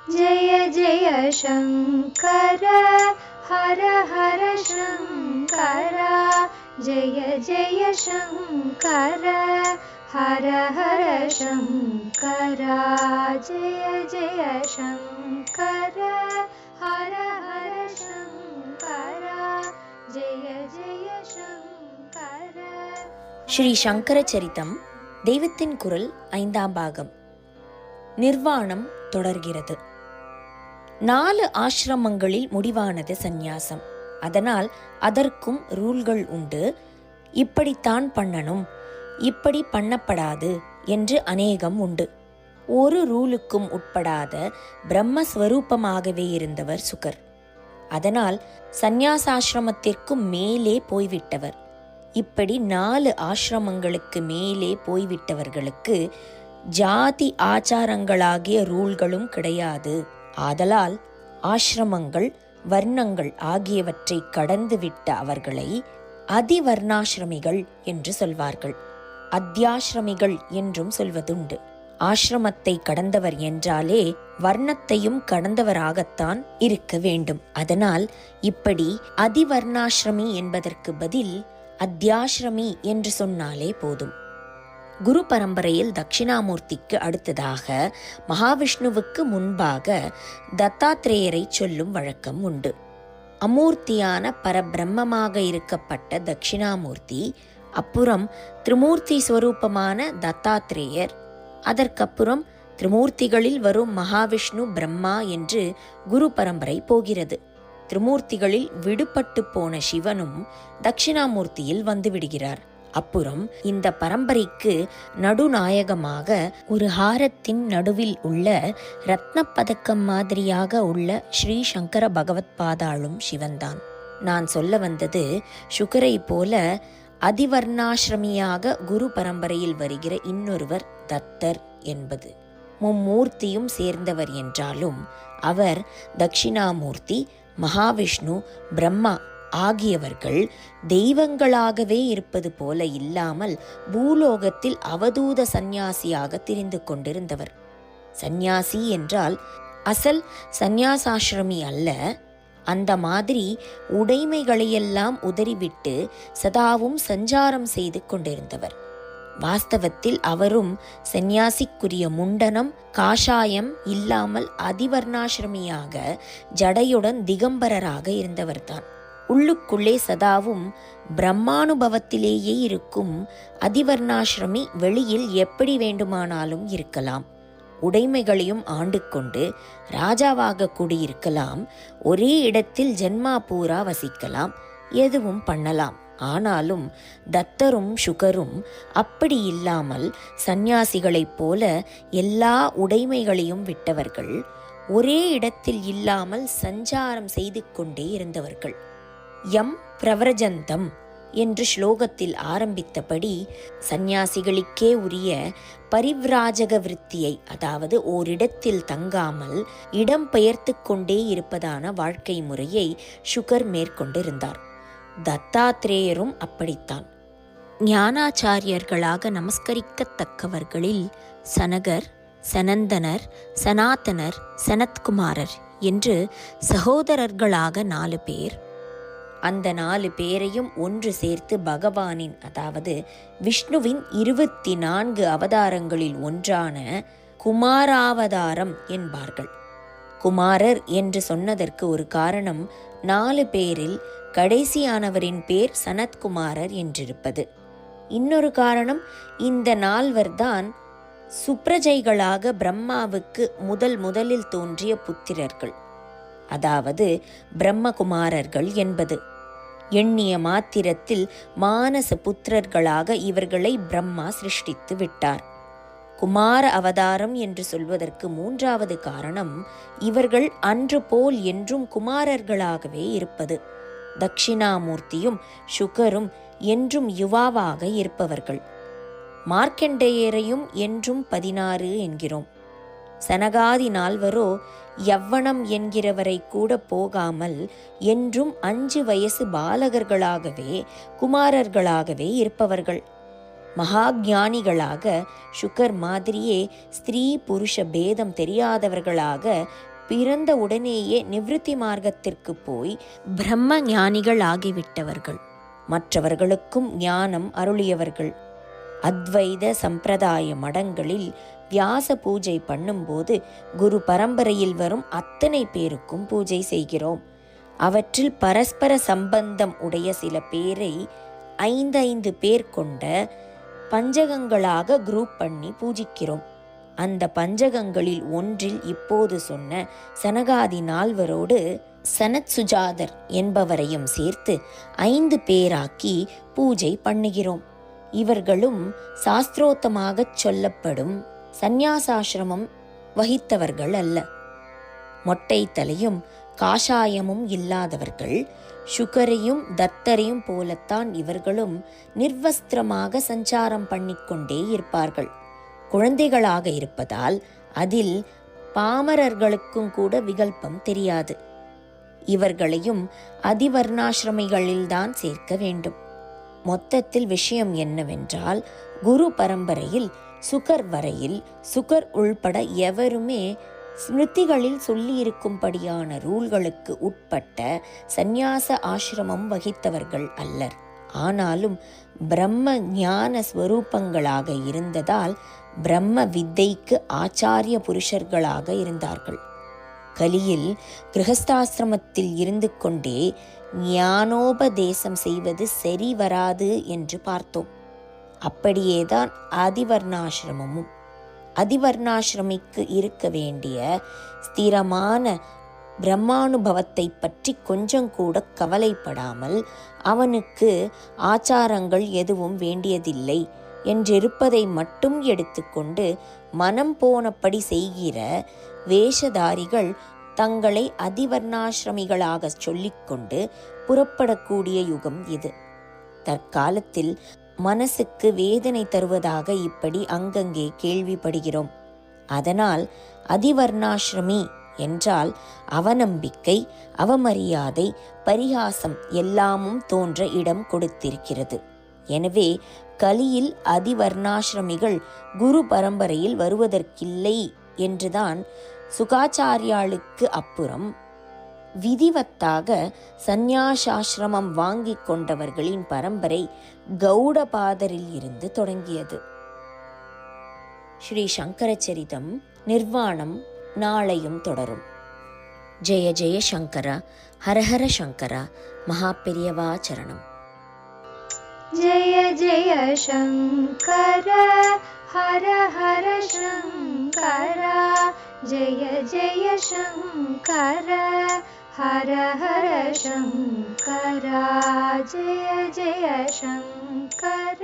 जय जय शङ्कर हर हर शङ्कर जय जय शङ्कर हर हर शङ्कर जय जय शङ्कर हर हर शङ्कर जय जय शङ्कर. ஸ்ரீ சங்கர சரிதம் தெய்வத்தின் குரல் 5ஆம் பாகம். நிர்வாணம் தொடர்கிறது. 4 ஆசிரமங்களில் முடிவானது சந்நியாசம். அதனால் அதற்கும் ரூல்கள் உண்டு. இப்படித்தான் பண்ணணும், இப்படி பண்ணப்படாது என்று அநேகம் உண்டு. ஒரு ரூலுக்கும் உட்படாத பிரம்மஸ்வரூபமாகவே இருந்தவர் சுகர். அதனால் சந்நியாசாசிரமத்திற்கும் மேலே போய்விட்டவர். இப்படி 4 ஆசிரமங்களுக்கு மேலே போய்விட்டவர்களுக்கு ஜாதி ஆச்சாரங்களாகிய ரூல்களும் கிடையாது. ஆதலால் ஆசிரமங்கள் வர்ணங்கள் ஆகியவற்றை கடந்துவிட்ட அவர்களை அதிவர்ணாசிரமிகள் என்று சொல்வார்கள். அத்தியாசிரமிகள் என்றும் சொல்வதுண்டு. ஆசிரமத்தை கடந்தவர் என்றாலே வர்ணத்தையும் கடந்தவராகத்தான் இருக்க வேண்டும். அதனால் இப்படி அதிவர்ணாசிரமி என்பதற்கு பதில் அத்தியாசிரமி என்று சொன்னாலே போதும். குரு பரம்பரையில் தட்சிணாமூர்த்திக்கு அடுத்ததாக மகாவிஷ்ணுவுக்கு முன்பாக தத்தாத்ரேயரை சொல்லும் வழக்கம் உண்டு. அமூர்த்தியான பரபிரம்மமாக இருக்கப்பட்ட தட்சிணாமூர்த்தி, அப்புறம் திரிமூர்த்தி ஸ்வரூபமான தத்தாத்ரேயர், அதற்கப்புறம் திரிமூர்த்திகளில் வரும் மகாவிஷ்ணு பிரம்மா என்று குரு பரம்பரை போகிறது. திரிமூர்த்திகளில் விடுபட்டு போன சிவனும் தட்சிணாமூர்த்தியில் வந்து விடுகிறார். அப்புறம் இந்த பரம்பரைக்கு நடுநாயகமாக ஒரு ஹாரத்தின் நடுவில் உள்ள ரத்ன பதக்கம் மாதிரியாக உள்ள ஸ்ரீ சங்கர பகவத் பாதாளும் சிவன்தான். நான் சொல்ல வந்தது, சுகரை போல அதிவர்ணாசிரமியாக குரு பரம்பரையில் வருகிற இன்னொருவர் தத்தர் என்பது. மும்மூர்த்தியும் சேர்ந்தவர் என்றாலும் அவர் தட்சிணாமூர்த்தி, மகாவிஷ்ணு, பிரம்மா ஆகியவர்கள் தெய்வங்களாகவே இருப்பது போல இல்லாமல் பூலோகத்தில் அவதூத சந்நியாசியாக திரிந்து கொண்டிருந்தவர். சந்நியாசி என்றால் அசல் சந்நியாசாசிரமி அல்ல. அந்த மாதிரி உடைமைகளையெல்லாம் உதறிவிட்டு சதாவும் சஞ்சாரம் செய்து கொண்டிருந்தவர். வாஸ்தவத்தில் அவரும் சந்நியாசிக்குரிய முண்டனம் காஷாயம் இல்லாமல் அதிவர்ணாசிரமியாக ஜடையுடன் திகம்பரராக இருந்தவர்தான். உள்ளுக்குள்ளே சதாவும் பிரம்மானுபவத்திலேயே இருக்கும் அதிவர்ணாசிரமி வெளியில் எப்படி வேண்டுமானாலும் இருக்கலாம். உடைமைகளையும் ஆண்டு கொண்டு ராஜாவாக கூடியிருக்கலாம். ஒரே இடத்தில் ஜென்மா பூரா வசிக்கலாம், எதுவும் பண்ணலாம். ஆனாலும் தத்தரும் சுகரும் அப்படி இல்லாமல் சந்நியாசிகளைப் போல எல்லா உடைமைகளையும் விட்டவர்கள், ஒரே இடத்தில் இல்லாமல் சஞ்சாரம் செய்து கொண்டே இருந்தவர்கள். யம் பிரவரஜந்தம் என்று ஸ்லோகத்தில் ஆரம்பித்தபடி சந்நியாசிகளுக்கே உரிய பரிவ்ராஜக விருத்தியை, அதாவது ஓரிடத்தில் தங்காமல் இடம் பெயர்த்து கொண்டே இருப்பதான வாழ்க்கை முறையை சுகர் மேற்கொண்டிருந்தார். தத்தாத்ரேயரும் அப்படித்தான். ஞானாச்சாரியர்களாக நமஸ்கரிக்கத்தக்கவர்களில் சனகர், சனந்தனர், சனாதனர், சனத்குமாரர் என்று சகோதரர்களாக 4 பேர். அந்த 4 பேரையும் ஒன்று சேர்த்து பகவானின், அதாவது விஷ்ணுவின் 24 அவதாரங்களில் ஒன்றான குமாராவதாரம் என்பார்கள். குமாரர் என்று சொன்னதற்கு ஒரு காரணம் 4 பேரில் கடைசியானவரின் பேர் சனத்குமாரர் என்றிருப்பது. இன்னொரு காரணம், இந்த 4 தான் சுப்ரஜைகளாக பிரம்மாவுக்கு முதலில் தோன்றிய புத்திரர்கள், அதாவது பிரம்மகுமாரர்கள் என்பது. எண்ணிய மாத்திரத்தில் மானச புத்திரர்களாக இவர்களை பிரம்மா சிருஷ்டித்து விட்டார். குமார அவதாரம் என்று சொல்வதற்கு 3வது காரணம், இவர்கள் அன்று போல் என்றும் குமாரர்களாகவே இருப்பது. தட்சிணாமூர்த்தியும் சுகரும் என்றும் யுவாவாக இருப்பவர்கள். மார்க்கண்டேயரையும் என்றும் 16 என்கிறோம். சனகாதி 4 யவ்வனம் என்கிறவரை கூட போகாமல் என்றும் 5 வயசு பாலகர்களாகவே குமாரர்களாகவே இருப்பவர்கள். மகாஞானிகளாக சுகர் மாதிரியே ஸ்திரீ புருஷ பேதம் தெரியாதவர்களாக பிறந்த உடனேயே நிவிருத்தி மார்க்கத்திற்கு போய் பிரம்ம ஞானிகள் ஆகிவிட்டவர்கள். மற்றவர்களுக்கும் ஞானம் அருளியவர்கள். அத்வைத சம்பிரதாய மடங்களில் வியாச பூஜை பண்ணும்போது குரு பரம்பரையில் வரும் அத்தனை பேருக்கும் பூஜை செய்கிறோம். அவற்றில் பரஸ்பர சம்பந்தம் உடைய சில பேரை 5 பேர் கொண்ட பஞ்சகங்களாக குரூப் பண்ணி பூஜிக்கிறோம். அந்த பஞ்சகங்களில் ஒன்றில் இப்போது சொன்ன சனகாதி 4வரோடு சனத் சுஜாதர் என்பவரையும் சேர்த்து 5 பேராக்கி பூஜை பண்ணுகிறோம். இவர்களும் சாஸ்திரோத்தமாகச் சொல்லப்படும் சந்நியாசாசிரமம் வகித்தவர்கள் அல்ல. மொட்டை தலையும் காஷாயமும் இல்லாதவர்கள். சுகரையும் தத்தரையும் போலத்தான் இவர்களும் நிர்வஸ்திரமாக சஞ்சாரம் பண்ணிக்கொண்டே இருப்பார்கள். குழந்தைகளாக இருப்பதால் அதில் பாமரர்களுக்கும் கூட விகல்பம் தெரியாது. இவர்களையும் அதிவர்ணாசிரமிகளில்தான் சேர்க்க வேண்டும். மொத்தத்தில் விஷயம் என்னவென்றால், குரு பரம்பரையில் சுகர் வரையில் சுகர் உள்பட எவருமே ஸ்மிருதிகளில் சொல்லியிருக்கும்படியான ரூல்களுக்கு உட்பட்ட சந்நியாச ஆசிரமம் வகித்தவர்கள் அல்லர். ஆனாலும் பிரம்ம ஞான ஸ்வரூபங்களாக இருந்ததால் பிரம்ம வித்தைக்கு ஆச்சாரிய புருஷர்களாக இருந்தார்கள். கலியில் கிரகஸ்தாசிரமத்தில் இருந்து கொண்டே ஞானோபதேசம் செய்வது சரி வராது என்று பார்த்தோம். அப்படியேதான் அதிவர்ணாசிரமமும். அதிவர்ணாசிரமிக்கு இருக்க வேண்டிய ஸ்திரமான பிரம்மானுபவத்தை பற்றி கொஞ்சம் கூட கவலைப்படாமல் அவனுக்கு ஆச்சாரங்கள் எதுவும் வேண்டியதில்லை என்றிருப்பதை மட்டும் எடுத்துக்கொண்டு மனம் போனபடி செய்கிற வேஷதாரிகள் தங்களை அதிவர்ணாசிரமிகளாக சொல்லிக்கொண்டு புறப்படக்கூடிய யுகம் இது. தற்காலத்தில் மனசுக்கு வேதனை தருவதாக இப்படி அங்கங்கே கேள்விப்படுகிறோம். அதனால் அதிவர்ணாசிரமி என்றால் அவநம்பிக்கை, அவமரியாதை, பரிகாசம் எல்லாமும் தோன்ற இடம் கொடுத்திருக்கிறது. எனவே கலியில் அதிவர்ணாசிரமிகள் குரு பரம்பரையில் வருவதற்கில்லை என்றுதான் சுகாச்சாரியாளுக்கு அப்புறம் விதிவத்தாக சந்நியாசாசிரமம் வாங்கி கொண்டவர்களின் பரம்பரை கௌடபாதரில் இருந்து தொடங்கியது. ஸ்ரீ சங்கரச்சரிதம் நிர்வாணம் நாளையும் தொடரும். ஜெய ஜெய சங்கர, ஹரஹர சங்கர, மகாபெரியவா சரணம். जय जय शङ्कर हर हर शङ्कर जय जय शङ्कर हर हर शङ्कर जय जय शङ्कर।